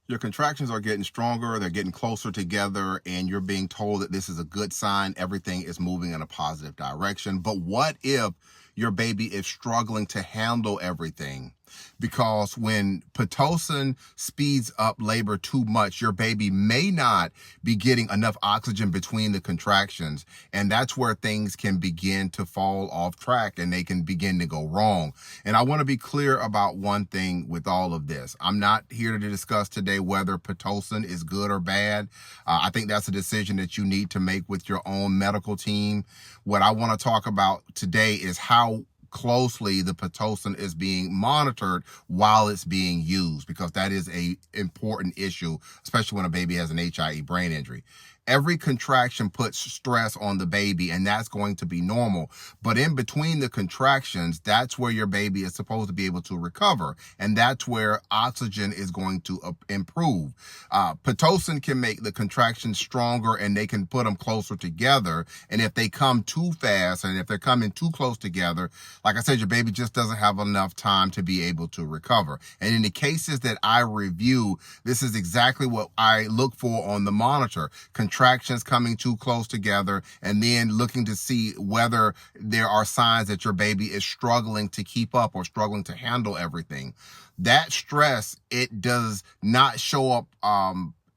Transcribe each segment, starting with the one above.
Your contractions are getting stronger, they're getting closer together, and you're being told that this is a good sign. Everything is moving in a positive direction. But what if your baby is struggling to handle everything? Because when Pitocin speeds up labor too much, your baby may not be getting enough oxygen between the contractions. And that's where things can begin to fall off track and they can begin to go wrong. And I want to be clear about one thing with all of this. I'm not here to discuss today whether Pitocin is good or bad. I think that's a decision that you need to make with your own medical team. What I want to talk about today is how closely the Pitocin is being monitored while it's being used, because that is a important issue, especially when a baby has an HIE brain injury. Every contraction puts stress on the baby, and that's going to be normal. But in between the contractions, that's where your baby is supposed to be able to recover. And that's where oxygen is going to improve. Pitocin can make the contractions stronger and they can put them closer together. And if they come too fast and if they're coming too close together, like I said, your baby just doesn't have enough time to be able to recover. And in the cases that I review, this is exactly what I look for on the monitor. Contractions coming too close together, and then looking to see whether there are signs that your baby is struggling to keep up or struggling to handle everything. That stress, it does not show up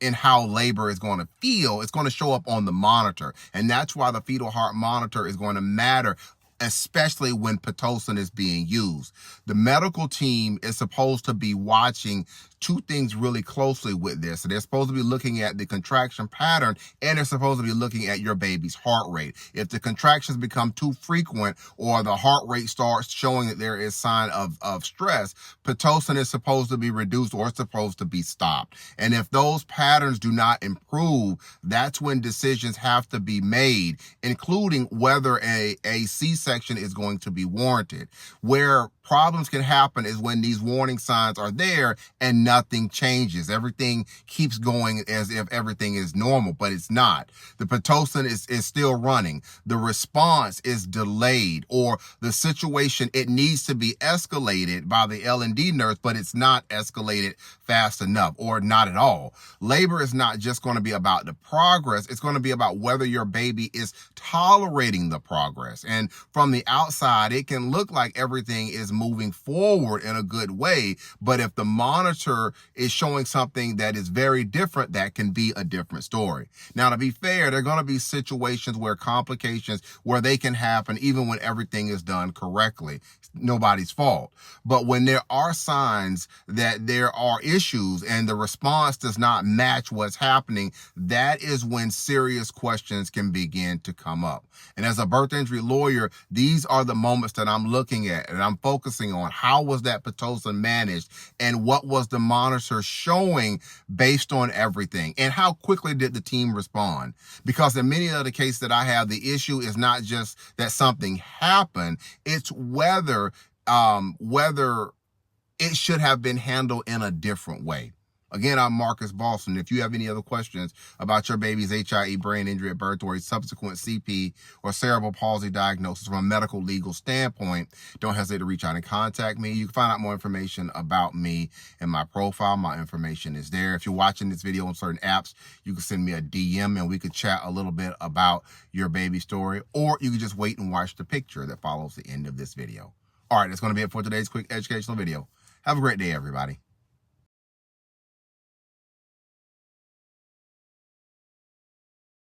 in how labor is going to feel. It's going to show up on the monitor. And that's why the fetal heart monitor is going to matter, especially when Pitocin is being used. The medical team is supposed to be watching two things really closely with this. So they're supposed to be looking at the contraction pattern, and they're supposed to be looking at your baby's heart rate. If the contractions become too frequent or the heart rate starts showing that there is sign of stress, Pitocin is supposed to be reduced or it's supposed to be stopped. And if those patterns do not improve, that's when decisions have to be made, including whether a C-section is going to be warranted. Where problems can happen is when these warning signs are there and nothing changes. Everything keeps going as if everything is normal, but it's not. The Pitocin is still running. The response is delayed, or the situation, it needs to be escalated by the L&D nurse, but it's not escalated fast enough, or not at all. Labor is not just going to be about the progress. It's going to be about whether your baby is tolerating the progress. And from the outside, it can look like everything is moving forward in a good way, but if the monitor is showing something that is very different, that can be a different story. Now, to be fair, there are going to be situations where complications, where they can happen even when everything is done correctly. Nobody's fault. But when there are signs that there are issues and the response does not match what's happening, that is when serious questions can begin to come up. And as a birth injury lawyer, these are the moments that I'm looking at and I'm focusing on. How was that Pitocin managed, and what was the monitor showing based on everything, and how quickly did the team respond? Because in many of the cases that I have, the issue is not just that something happened, it's whether it should have been handled in a different way. Again, I'm Marcus Boston. If you have any other questions about your baby's HIE brain injury at birth or a subsequent CP or cerebral palsy diagnosis from a medical legal standpoint, don't hesitate to reach out and contact me. You can find out more information about me in my profile. My information is there. If you're watching this video on certain apps, you can send me a DM and we could chat a little bit about your baby story, or you can just wait and watch the picture that follows the end of this video. All right, that's going to be it for today's quick educational video. Have a great day, everybody.